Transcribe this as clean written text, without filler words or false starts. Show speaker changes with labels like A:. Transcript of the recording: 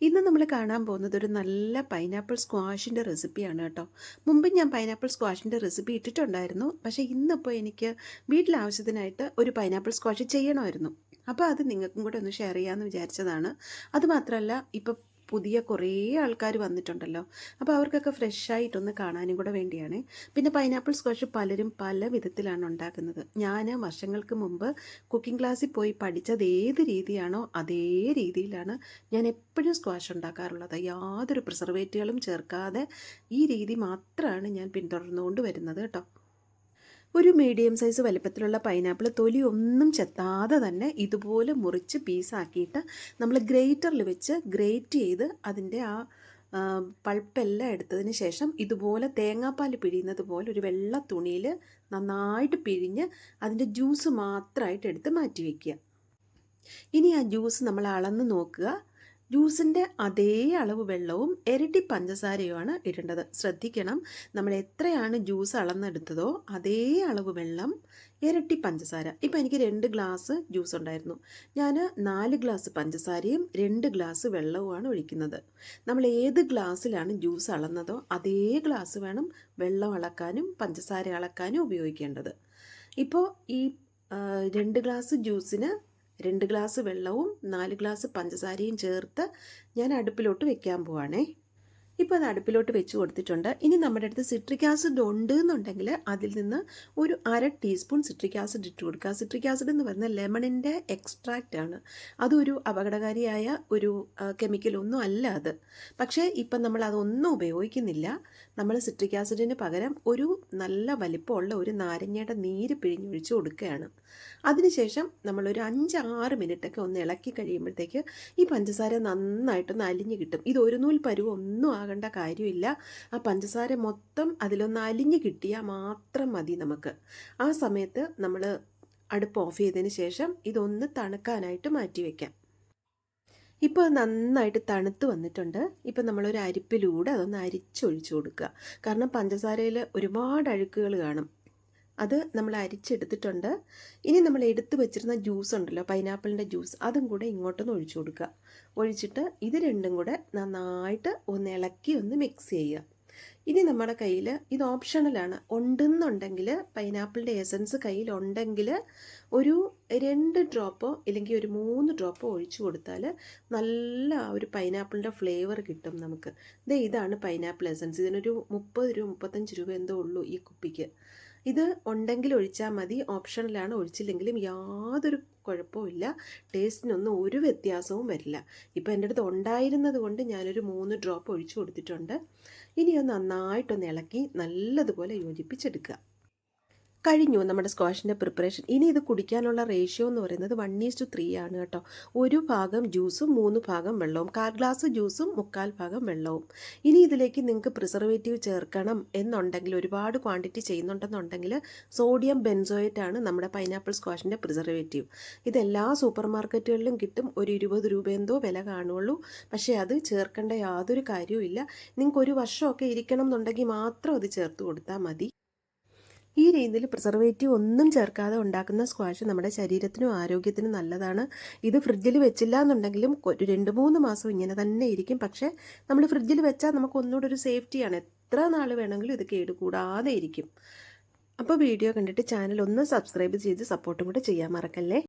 A: ഇന്ന് നമ്മൾ കാണാൻ പോകുന്നത് ഒരു നല്ല പൈനാപ്പിൾ സ്ക്വാഷിൻ്റെ റെസിപ്പിയാണ് കേട്ടോ. മുമ്പ് ഞാൻ പൈനാപ്പിൾ സ്ക്വാഷിൻ്റെ റെസിപ്പി ഇട്ടിട്ടുണ്ടായിരുന്നു. പക്ഷേ ഇന്നിപ്പോൾ എനിക്ക് വീട്ടിലാവശ്യത്തിനായിട്ട് ഒരു പൈനാപ്പിൾ സ്ക്വാഷ് ചെയ്യണമായിരുന്നു. അപ്പോൾ അത് നിങ്ങൾക്കും കൂടെ ഒന്ന് ഷെയർ ചെയ്യാമെന്ന് വിചാരിച്ചതാണ്. അതുമാത്രമല്ല ഇപ്പോൾ പുതിയ കുറേ ആൾക്കാർ വന്നിട്ടുണ്ടല്ലോ. അപ്പോൾ അവർക്കൊക്കെ ഫ്രഷായിട്ടൊന്ന് കാണാനും കൂടെ വേണ്ടിയാണ്. പിന്നെ പൈനാപ്പിൾ സ്ക്വാഷ് പലരും പല വിധത്തിലാണ് ഉണ്ടാക്കുന്നത്. ഞാൻ വർഷങ്ങൾക്ക് മുമ്പ് കുക്കിംഗ് ക്ലാസ്സിൽ പോയി പഠിച്ചത് ഏത് രീതിയാണോ അതേ രീതിയിലാണ് ഞാൻ എപ്പോഴും സ്ക്വാഷ് ഉണ്ടാക്കാറുള്ളത്. യാതൊരു പ്രിസർവേറ്റീവുകളും ചേർക്കാതെ ഈ രീതി മാത്രമാണ് ഞാൻ പിന്തുടർന്നുകൊണ്ട് വരുന്നത് കേട്ടോ. ഒരു മീഡിയം സൈസ് വലിപ്പത്തിലുള്ള പൈനാപ്പിൾ തൊലി ഒന്നും ചെത്താതെ തന്നെ ഇതുപോലെ മുറിച്ച് പീസാക്കിയിട്ട് നമ്മൾ ഗ്രേറ്ററിൽ വെച്ച് ഗ്രേറ്റ് ചെയ്ത് അതിൻ്റെ പൾപ്പെല്ലാം എടുത്തതിന് ശേഷം ഇതുപോലെ തേങ്ങാപ്പാൽ പിഴിയുന്നത് പോലെ ഒരു വെള്ള തുണിയിൽ നന്നായിട്ട് പിഴിഞ്ഞ് അതിൻ്റെ ജ്യൂസ് മാത്രമായിട്ട് എടുത്ത് മാറ്റി വയ്ക്കുക. ഇനി ആ ജ്യൂസ് നമ്മൾ അളന്ന് നോക്കുക. ജ്യൂസിൻ്റെ അതേ അളവ് വെള്ളവും ഇരട്ടി പഞ്ചസാരയുമാണ് ഇടേണ്ടത്. ശ്രദ്ധിക്കണം, നമ്മൾ എത്രയാണ് ജ്യൂസ് അളന്നെടുത്തതോ അതേ അളവ് വെള്ളം, ഇരട്ടി പഞ്ചസാര. ഇപ്പം എനിക്ക് 2 ഗ്ലാസ് ജ്യൂസ് ഉണ്ടായിരുന്നു. ഞാൻ 4 ഗ്ലാസ് പഞ്ചസാരയും 2 ഗ്ലാസ് വെള്ളവുമാണ് ഒഴിക്കുന്നത്. നമ്മൾ ഏത് ഗ്ലാസ്സിലാണ് ജ്യൂസ് അളന്നതോ അതേ ഗ്ലാസ് വേണം വെള്ളം അളക്കാനും പഞ്ചസാര അളക്കാനും ഉപയോഗിക്കേണ്ടത്. ഇപ്പോൾ ഈ 2 ഗ്ലാസ് ജ്യൂസിന് 2 ഗ്ലാസ് വെള്ളവും 4 ഗ്ലാസ് പഞ്ചസാരയും ചേർത്ത് ഞാൻ അടുപ്പിലോട്ട് വെക്കാൻ പോവാണേ. ഇപ്പോൾ അത് അടുപ്പിലോട്ട് വെച്ച് കൊടുത്തിട്ടുണ്ട്. ഇനി നമ്മുടെ അടുത്ത് സിട്രിക് ആസിഡ് ഉണ്ട് എന്നുണ്ടെങ്കിൽ അതിൽ നിന്ന് ഒരു 1/2 ടീസ്പൂൺ സിട്രിക് ആസിഡ് ഇട്ട് കൊടുക്കുക. സിട്രിക് ആസിഡ് എന്ന് പറയുന്നത് ലെമണിൻ്റെ എക്സ്ട്രാക്റ്റ് ആണ്. അതൊരു അപകടകാരിയായ ഒരു കെമിക്കലൊന്നും അല്ല അത്. പക്ഷേ ഇപ്പം നമ്മൾ അതൊന്നും ഉപയോഗിക്കുന്നില്ല. നമ്മൾ സിട്രിക് ആസിഡിന് പകരം ഒരു നല്ല വലിപ്പമുള്ള ഒരു നാരങ്ങയുടെ നീര് പിഴിഞ്ഞൊഴിച്ച് കൊടുക്കുകയാണ്. അതിനുശേഷം നമ്മളൊരു 5-6 മിനിറ്റൊക്കെ ഒന്ന് ഇളക്കി കഴിയുമ്പോഴത്തേക്ക് ഈ പഞ്ചസാര നന്നായിട്ടൊന്ന് അലിഞ്ഞ് കിട്ടും. ഇത് ഒരു നൂൽ പരുവം ഒന്നും ആകേണ്ട കാര്യമില്ല. ആ പഞ്ചസാര മൊത്തം അതിലൊന്ന് അലിഞ്ഞ് കിട്ടിയാൽ മാത്രം മതി നമുക്ക്. ആ സമയത്ത് നമ്മൾ അടുപ്പ് ഓഫ് ചെയ്തതിന് ശേഷം ഇതൊന്ന് തണുക്കാനായിട്ട് മാറ്റി വയ്ക്കാം. ഇപ്പോൾ നന്നായിട്ട് തണുത്ത് വന്നിട്ടുണ്ട്. ഇപ്പോൾ നമ്മളൊരു അരിപ്പിലൂടെ അതൊന്ന് അരിച്ചൊഴിച്ച് കൊടുക്കുക. കാരണം പഞ്ചസാരയിൽ ഒരുപാട് അഴുക്കുകൾ കാണും. അത് നമ്മൾ അരിച്ചെടുത്തിട്ടുണ്ട്. ഇനി നമ്മൾ എടുത്ത് വെച്ചിരുന്ന ജ്യൂസ് ഉണ്ടല്ലോ, പൈനാപ്പിളിൻ്റെ ജ്യൂസ്, അതും കൂടെ ഇങ്ങോട്ടൊന്ന് ഒഴിച്ചു കൊടുക്കുക. ഒഴിച്ചിട്ട് ഇത് രണ്ടും കൂടെ നന്നായിട്ട് ഒന്ന് ഇളക്കി ഒന്ന് മിക്സ് ചെയ്യുക. ഇനി നമ്മുടെ കയ്യിൽ ഇത് ഓപ്ഷണലാണ്. ഉണ്ടെന്നുണ്ടെങ്കിൽ പൈനാപ്പിളിൻ്റെ എസൻസ് കയ്യിലുണ്ടെങ്കിൽ ഒരു 2 ഡ്രോപ്പോ ഇല്ലെങ്കിൽ ഒരു 3 ഡ്രോപ്പോ ഒഴിച്ചു കൊടുത്താൽ നല്ല ഒരു പൈനാപ്പിളിൻ്റെ ഫ്ലേവർ കിട്ടും നമുക്ക്. ഇതാണ് പൈനാപ്പിൾ എസൻസ്. ഇതിനൊരു 30 രൂപ 35 രൂപ എന്തോ ഉള്ളൂ ഈ കുപ്പിക്ക്. ഇത് ഉണ്ടെങ്കിൽ ഒഴിച്ചാൽ മതി, ഓപ്ഷനിലാണ്. ഒഴിച്ചില്ലെങ്കിലും യാതൊരു കുഴപ്പമില്ല. ടേസ്റ്റിനൊന്നും ഒരു വ്യത്യാസവും വരില്ല. ഇപ്പോൾ എൻ്റെ അടുത്ത് ഉണ്ടായിരുന്നത് കൊണ്ട് ഞാനൊരു 3 ഡ്രോപ്പ് ഒഴിച്ചു കൊടുത്തിട്ടുണ്ട്. ഇനി അത് നന്നായിട്ടൊന്ന് ഇളക്കി നല്ലതുപോലെ യോജിപ്പിച്ചെടുക്കുക. കഴിഞ്ഞു നമ്മുടെ സ്ക്വാഷിൻ്റെ പ്രിപ്പറേഷൻ. ഇനി ഇത് കുടിക്കാനുള്ള റേഷ്യോ എന്ന് പറയുന്നത് 1:3 ആണ് കേട്ടോ. 1 ഭാഗം ജ്യൂസും 3 ഭാഗം വെള്ളവും, 1/4 ഗ്ലാസ് ജ്യൂസും 3/4 ഭാഗം വെള്ളവും. ഇനി ഇതിലേക്ക് നിങ്ങൾക്ക് പ്രിസർവേറ്റീവ് ചേർക്കണം എന്നുണ്ടെങ്കിൽ, ഒരുപാട് ക്വാണ്ടിറ്റി ചെയ്യുന്നുണ്ടെന്നുണ്ടെങ്കിൽ സോഡിയം ബെൻസോയേറ്റ് ആണ് നമ്മുടെ പൈനാപ്പിൾ സ്ക്വാഷിൻ്റെ പ്രിസർവേറ്റീവ്. ഇതെല്ലാ സൂപ്പർ മാർക്കറ്റുകളിലും കിട്ടും. ഒരു 20 രൂപ എന്തോ വില കാണുള്ളൂ. പക്ഷേ അത് ചേർക്കേണ്ട യാതൊരു കാര്യവും ഇല്ല. നിങ്ങൾക്ക് ഒരു വർഷമൊക്കെ ഇരിക്കണം എന്നുണ്ടെങ്കിൽ മാത്രം അത് ചേർത്ത് കൊടുത്താൽ മതി. ഈ രീതിയിൽ പ്രിസർവേറ്റീവ് ഒന്നും ചേർക്കാതെ ഉണ്ടാക്കുന്ന സ്ക്വാഷ് നമ്മുടെ ശരീരത്തിനും ആരോഗ്യത്തിനും നല്ലതാണ്. ഇത് ഫ്രിഡ്ജിൽ വെച്ചില്ല എന്നുണ്ടെങ്കിലും ഒരു 2-3 മാസം ഇങ്ങനെ തന്നെ ഇരിക്കും. പക്ഷേ നമ്മൾ ഫ്രിഡ്ജിൽ വെച്ചാൽ നമുക്ക് ഒന്നുകൂടെ ഒരു സേഫ്റ്റിയാണ്. എത്ര നാൾ വേണമെങ്കിലും ഇത് കേടുകൂടാതെ ഇരിക്കും. അപ്പോൾ വീഡിയോ കണ്ടിട്ട് ചാനൽ ഒന്ന് സബ്സ്ക്രൈബ് ചെയ്ത് സപ്പോർട്ടും കൂടെ ചെയ്യാൻ മറക്കല്ലേ.